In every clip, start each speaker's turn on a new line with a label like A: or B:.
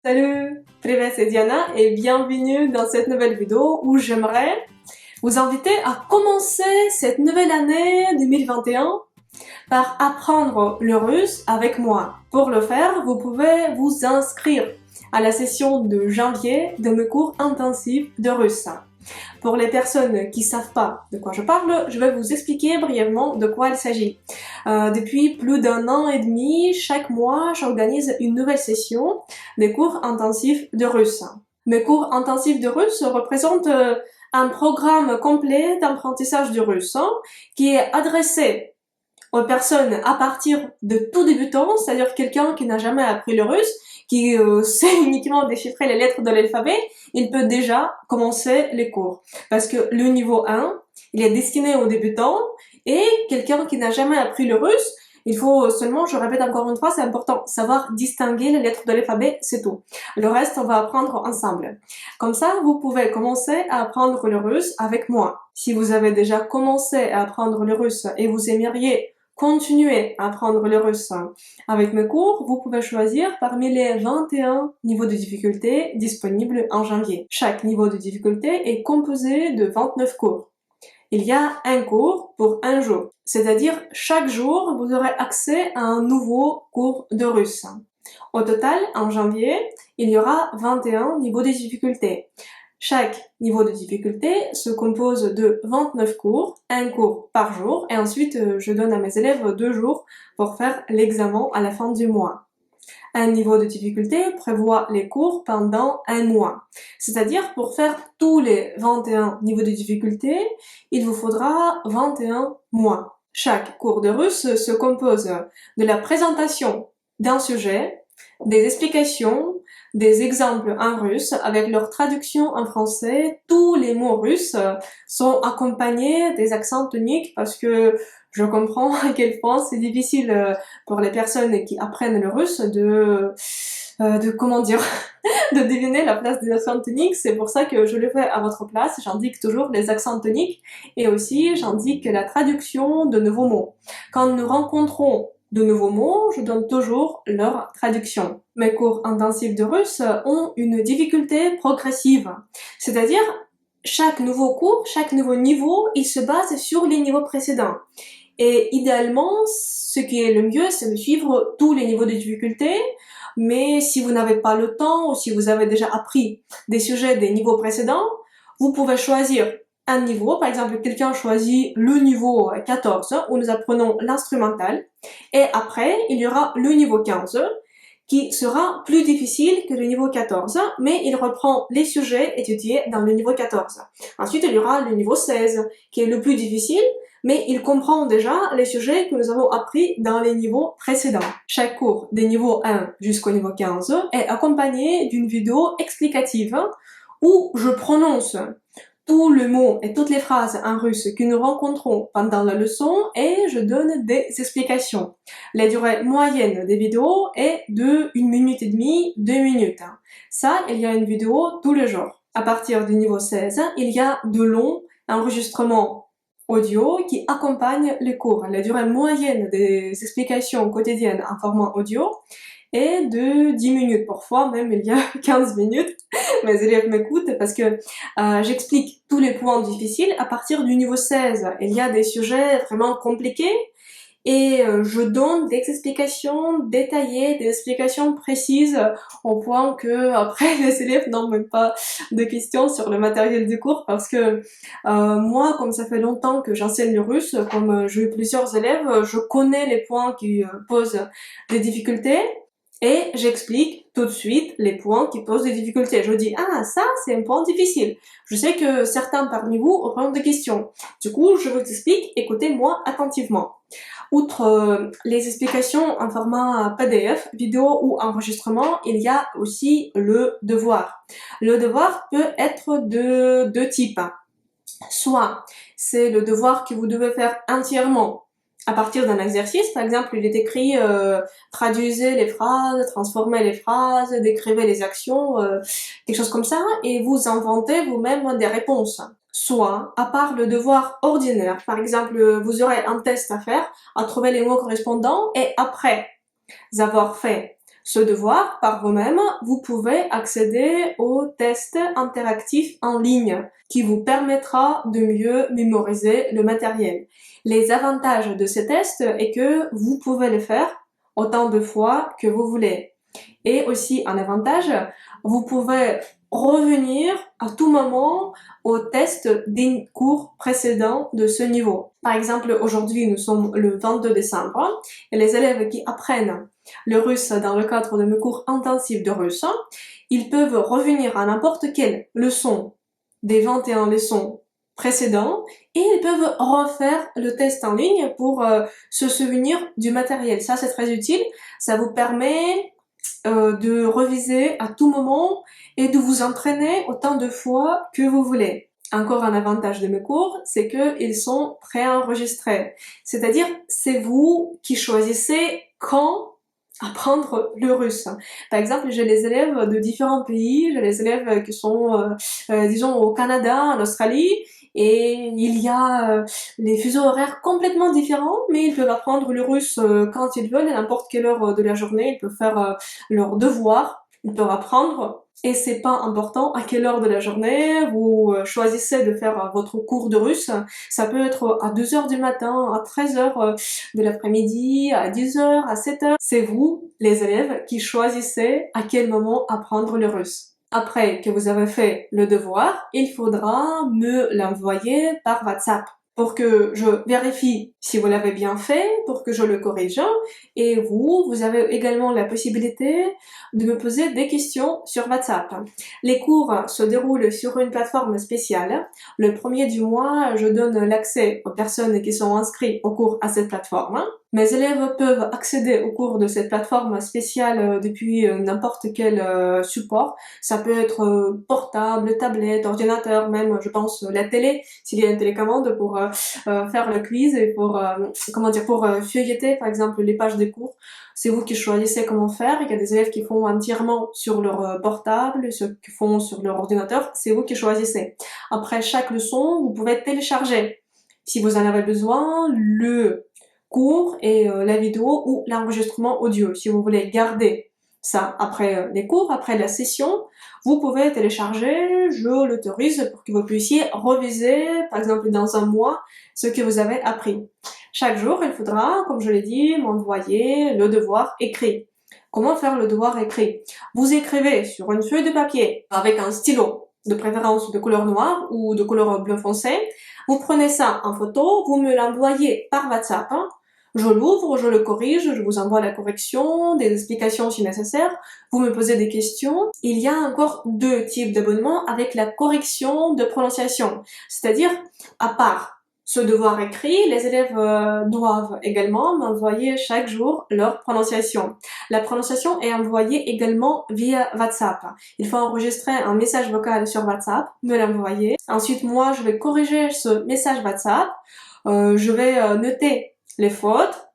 A: Salut, привет, c'est Diana et bienvenue dans cette nouvelle vidéo où j'aimerais vous inviter à commencer cette nouvelle année 2021 par apprendre le russe avec moi. Pour le faire, vous pouvez vous inscrire à la session de janvier de mes cours intensifs de russe. Pour les personnes qui savent pas de quoi je parle, je vais vous expliquer brièvement de quoi il s'agit. Depuis plus d'un an et demi, chaque mois, j'organise une nouvelle session des cours intensifs de russe. Mes cours intensifs de russe représentent un programme complet d'apprentissage du russe qui est adressé aux personnes à partir de tout débutant, c'est-à-dire quelqu'un qui n'a jamais appris le russe, qui sait uniquement déchiffrer les lettres de l'alphabet, il peut déjà commencer les cours. Parce que le niveau 1, il est destiné aux débutants, et quelqu'un qui n'a jamais appris le russe, il faut seulement, je répète encore une fois, c'est important, savoir distinguer les lettres de l'alphabet, c'est tout. Le reste, on va apprendre ensemble. Comme ça, vous pouvez commencer à apprendre le russe avec moi. Si vous avez déjà commencé à apprendre le russe et vous aimeriez continuer à apprendre le russe avec mes cours, vous pouvez choisir parmi les 21 niveaux de difficulté disponibles en janvier. Chaque niveau de difficulté est composé de 29 cours. Il y a un cours pour un jour, c'est-à-dire chaque jour, vous aurez accès à un nouveau cours de russe. Au total, en janvier, il y aura 21 niveaux de difficulté. Chaque niveau de difficulté se compose de 29 cours, un cours par jour, et ensuite je donne à mes élèves 2 jours pour faire l'examen à la fin du mois. Un niveau de difficulté prévoit les cours pendant un mois. C'est-à-dire, pour faire tous les 21 niveaux de difficulté, il vous faudra 21 mois. Chaque cours de russe se compose de la présentation d'un sujet, des explications, des exemples en russe avec leur traduction en français. Tous les mots russes sont accompagnés des accents toniques parce que je comprends à quel point c'est difficile pour les personnes qui apprennent le russe comment dire, de deviner la place des accents toniques. C'est pour ça que je le fais à votre place. J'indique toujours les accents toniques et aussi j'indique la traduction de nouveaux mots. Quand nous rencontrons de nouveaux mots, je donne toujours leur traduction. Mes cours intensifs de russe ont une difficulté progressive. C'est-à-dire, chaque nouveau cours, chaque nouveau niveau, il se base sur les niveaux précédents. Et idéalement, ce qui est le mieux, c'est de suivre tous les niveaux de difficulté. Mais si vous n'avez pas le temps ou si vous avez déjà appris des sujets des niveaux précédents, vous pouvez choisir un niveau. Par exemple, quelqu'un choisit le niveau 14 où nous apprenons l'instrumental. Et après, il y aura le niveau 15 qui sera plus difficile que le niveau 14, mais il reprend les sujets étudiés dans le niveau 14. Ensuite, il y aura le niveau 16 qui est le plus difficile, mais il comprend déjà les sujets que nous avons appris dans les niveaux précédents. Chaque cours des niveaux 1 jusqu'au niveau 15 est accompagné d'une vidéo explicative où je prononce tous les mots et toutes les phrases en russe que nous rencontrons pendant la leçon et je donne des explications. La durée moyenne des vidéos est de 1 minute et demie, 2 minutes. Ça, il y a une vidéo tous les jours. À partir du niveau 16, il y a de longs enregistrements audio qui accompagnent les cours. La durée moyenne des explications quotidiennes en format audio est de 10 minutes. Parfois, même il y a 15 minutes. Mes élèves m'écoutent parce que j'explique tous les points difficiles à partir du niveau 16. Il y a des sujets vraiment compliqués et je donne des explications détaillées, des explications précises au point que après les élèves n'ont même pas de questions sur le matériel du cours parce que moi, comme ça fait longtemps que j'enseigne le russe, comme j'ai eu plusieurs élèves, je connais les points qui posent des difficultés. Et j'explique tout de suite les points qui posent des difficultés. Je dis, ah, ça, c'est un point difficile. Je sais que certains parmi vous auront des questions. Du coup, je vous explique, écoutez-moi attentivement. Outre les explications en format PDF, vidéo ou enregistrement, il y a aussi le devoir. Le devoir peut être de deux types. Soit c'est le devoir que vous devez faire entièrement à partir d'un exercice. Par exemple, il est écrit traduisez les phrases, transformez les phrases, décrivez les actions, quelque chose comme ça, et vous inventez vous-même des réponses. Soit, à part le devoir ordinaire, par exemple, vous aurez un test à faire, à trouver les mots correspondants, et après avoir fait ce devoir par vous-même, vous pouvez accéder au test interactif en ligne qui vous permettra de mieux mémoriser le matériel. Les avantages de ce test est que vous pouvez le faire autant de fois que vous voulez. Et aussi un avantage, vous pouvez revenir à tout moment au test des cours précédents de ce niveau. Par exemple, aujourd'hui, nous sommes le 22 décembre et les élèves qui apprennent le russe dans le cadre de mes cours intensifs de russe, ils peuvent revenir à n'importe quelle leçon des 21 leçons précédentes et ils peuvent refaire le test en ligne pour se souvenir du matériel. Ça, c'est très utile. Ça vous permet de reviser à tout moment et de vous entraîner autant de fois que vous voulez. Encore un avantage de mes cours, c'est qu'ils sont préenregistrés. C'est-à-dire, c'est vous qui choisissez quand apprendre le russe. Par exemple, j'ai les élèves de différents pays, j'ai les élèves qui sont, disons, au Canada, en Australie, et il y a les fuseaux horaires complètement différents, mais ils peuvent apprendre le russe quand ils veulent, à n'importe quelle heure de la journée, ils peuvent faire leurs devoirs, ils peuvent apprendre. Et c'est pas important à quelle heure de la journée vous choisissez de faire votre cours de russe. Ça peut être à 2 heures du matin, à 13 heures de l'après-midi, à 10 heures, à 7 heures. C'est vous, les élèves, qui choisissez à quel moment apprendre le russe. Après que vous avez fait le devoir, il faudra me l'envoyer par WhatsApp pour que je vérifie si vous l'avez bien fait, pour que je le corrige. Et vous avez également la possibilité de me poser des questions sur WhatsApp. Les cours se déroulent sur une plateforme spéciale. Le premier du mois, je donne l'accès aux personnes qui sont inscrites au cours à cette plateforme. Mes élèves peuvent accéder au cours de cette plateforme spéciale depuis n'importe quel support. Ça peut être portable, tablette, ordinateur, même, je pense, la télé, s'il y a une télécommande pour faire le quiz et pour, pour feuilleter, par exemple, les pages des cours. C'est vous qui choisissez comment faire. Il y a des élèves qui font entièrement sur leur portable, ceux qui font sur leur ordinateur. C'est vous qui choisissez. Après chaque leçon, vous pouvez télécharger, si vous en avez besoin, le cours et la vidéo ou l'enregistrement audio. Si vous voulez garder ça après les cours, après la session, vous pouvez télécharger, je l'autorise pour que vous puissiez reviser, par exemple dans un mois, ce que vous avez appris. Chaque jour, il faudra, comme je l'ai dit, m'envoyer le devoir écrit. Comment faire le devoir écrit? Vous écrivez sur une feuille de papier avec un stylo, de préférence de couleur noire ou de couleur bleu foncé. Vous prenez ça en photo, vous me l'envoyez par WhatsApp. Je l'ouvre, je le corrige, je vous envoie la correction, des explications si nécessaire, vous me posez des questions. Il y a encore 2 types d'abonnements avec la correction de prononciation. C'est-à-dire, à part ce devoir écrit, les élèves doivent également m'envoyer chaque jour leur prononciation. La prononciation est envoyée également via WhatsApp. Il faut enregistrer un message vocal sur WhatsApp, me l'envoyer. Ensuite, moi, je vais corriger ce message WhatsApp. Je vais noter les fautes,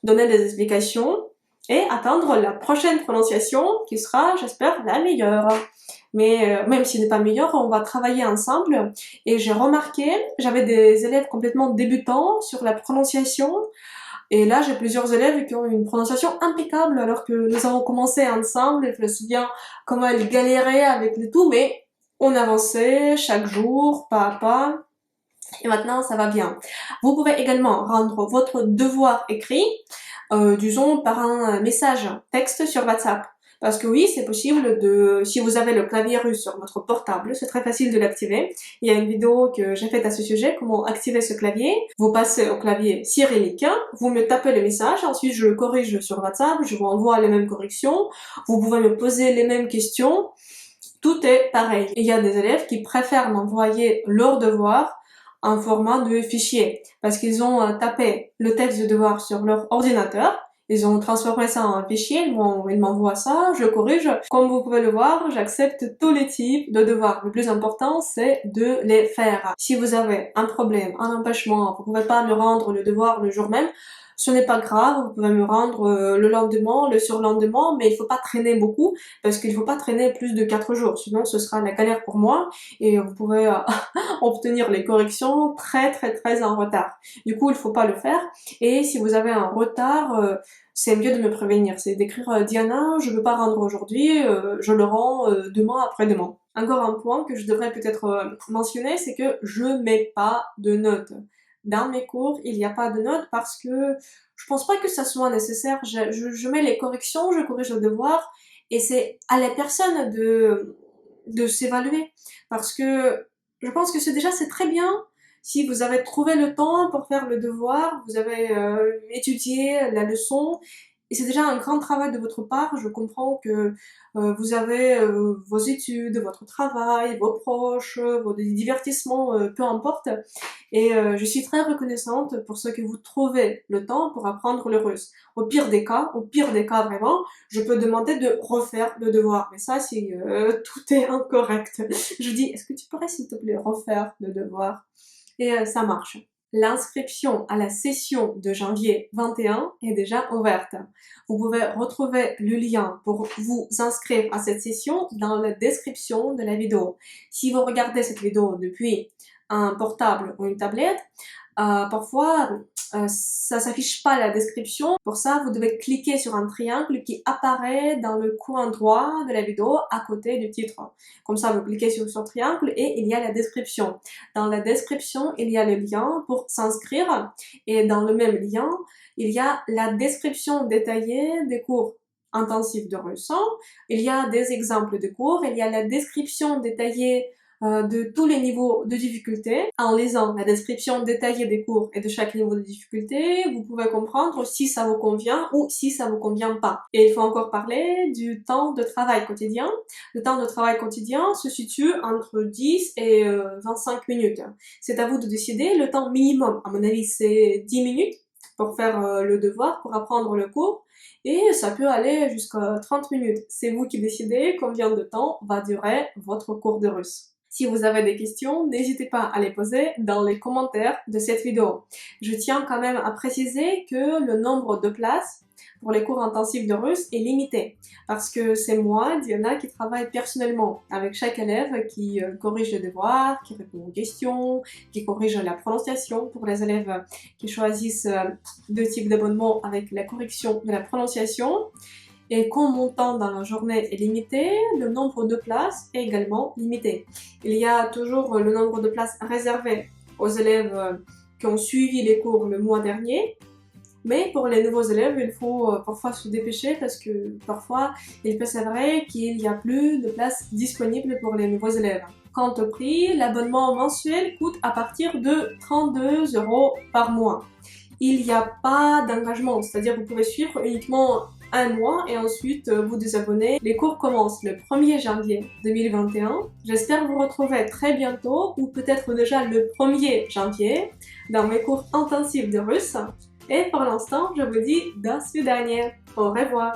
A: donner des explications et attendre la prochaine prononciation qui sera, j'espère, la meilleure. Mais même s'il n'est pas meilleur, on va travailler ensemble. Et j'ai remarqué, j'avais des élèves complètement débutants sur la prononciation. Et là, j'ai plusieurs élèves qui ont une prononciation impeccable alors que nous avons commencé ensemble. Et je me souviens comment elles galéraient avec le tout, mais on avançait chaque jour, pas à pas. Et maintenant, ça va bien. Vous pouvez également rendre votre devoir écrit, disons, par un message texte sur WhatsApp. Parce que oui, c'est possible si vous avez le clavier russe sur votre portable, c'est très facile de l'activer. Il y a une vidéo que j'ai faite à ce sujet, comment activer ce clavier. Vous passez au clavier cyrillique, vous me tapez le message, ensuite je le corrige sur WhatsApp, je vous envoie les mêmes corrections, vous pouvez me poser les mêmes questions. Tout est pareil. Il y a des élèves qui préfèrent m'envoyer leurs devoirs en format de fichier parce qu'ils ont tapé le texte de devoir sur leur ordinateur, ils ont transformé ça en fichier, ils m'envoient ça, je corrige. Comme vous pouvez le voir, j'accepte tous les types de devoirs. Le plus important, c'est de les faire. Si vous avez un problème, un empêchement, vous pouvez pas me rendre le devoir le jour même, ce n'est pas grave, vous pouvez me rendre le lendemain, le surlendemain, mais il faut pas traîner beaucoup, parce qu'il faut pas traîner plus de 4 jours, sinon ce sera la galère pour moi, et vous pouvez obtenir les corrections très en retard. Du coup, il faut pas le faire, et si vous avez un retard c'est mieux de me prévenir. C'est d'écrire Diana, je ne peux pas rendre aujourd'hui, je le rends demain après-demain. Encore un point que je devrais peut-être mentionner, c'est que je mets pas de notes. Dans mes cours, il n'y a pas de notes parce que je pense pas que ça soit nécessaire. Je mets les corrections, je corrige le devoir et c'est à la personne de s'évaluer. Parce que je pense que c'est très bien si vous avez trouvé le temps pour faire le devoir, vous avez étudié la leçon, et c'est déjà un grand travail de votre part. Je comprends que vous avez vos études, votre travail, vos proches, vos divertissements, peu importe. Et je suis très reconnaissante pour ce que vous trouvez le temps pour apprendre le russe. Au pire des cas vraiment, je peux demander de refaire le devoir. Mais ça, si tout est incorrect, je dis, est-ce que tu pourrais s'il te plaît refaire le devoir? Et ça marche. L'inscription à la session de janvier 21 est déjà ouverte. Vous pouvez retrouver le lien pour vous inscrire à cette session dans la description de la vidéo. Si vous regardez cette vidéo depuis un portable ou une tablette, parfois ça s'affiche pas la description. Pour ça, vous devez cliquer sur un triangle qui apparaît dans le coin droit de la vidéo à côté du titre. Comme ça, vous cliquez sur ce triangle et il y a la description. Dans la description, il y a le lien pour s'inscrire et dans le même lien, il y a la description détaillée des cours intensifs de russe. Il y a des exemples de cours, il y a la description détaillée de tous les niveaux de difficulté. En lisant la description détaillée des cours et de chaque niveau de difficulté, vous pouvez comprendre si ça vous convient ou si ça vous convient pas. Et il faut encore parler du temps de travail quotidien. Le temps de travail quotidien se situe entre 10 et 25 minutes. C'est à vous de décider le temps minimum. À mon avis, c'est 10 minutes pour faire le devoir, pour apprendre le cours. Et ça peut aller jusqu'à 30 minutes. C'est vous qui décidez combien de temps va durer votre cours de russe. Si vous avez des questions, n'hésitez pas à les poser dans les commentaires de cette vidéo. Je tiens quand même à préciser que le nombre de places pour les cours intensifs de russe est limité. Parce que c'est moi, Diana, qui travaille personnellement avec chaque élève qui corrige les devoirs, qui répond aux questions, qui corrige la prononciation pour les élèves qui choisissent deux types d'abonnements avec la correction de la prononciation. Et quand mon temps dans la journée est limité, le nombre de places est également limité. Il y a toujours le nombre de places réservées aux élèves qui ont suivi les cours le mois dernier. Mais pour les nouveaux élèves, il faut parfois se dépêcher parce que parfois il peut s'avérer qu'il n'y a plus de places disponibles pour les nouveaux élèves. Quant au prix, l'abonnement mensuel coûte à partir de 32 € par mois. Il n'y a pas d'engagement, c'est-à-dire vous pouvez suivre uniquement un mois et ensuite vous désabonner. Les cours commencent le 1er janvier 2021. J'espère vous retrouver très bientôt ou peut-être déjà le 1er janvier dans mes cours intensifs de russe. Et pour l'instant, je vous dis до свидания. Au revoir.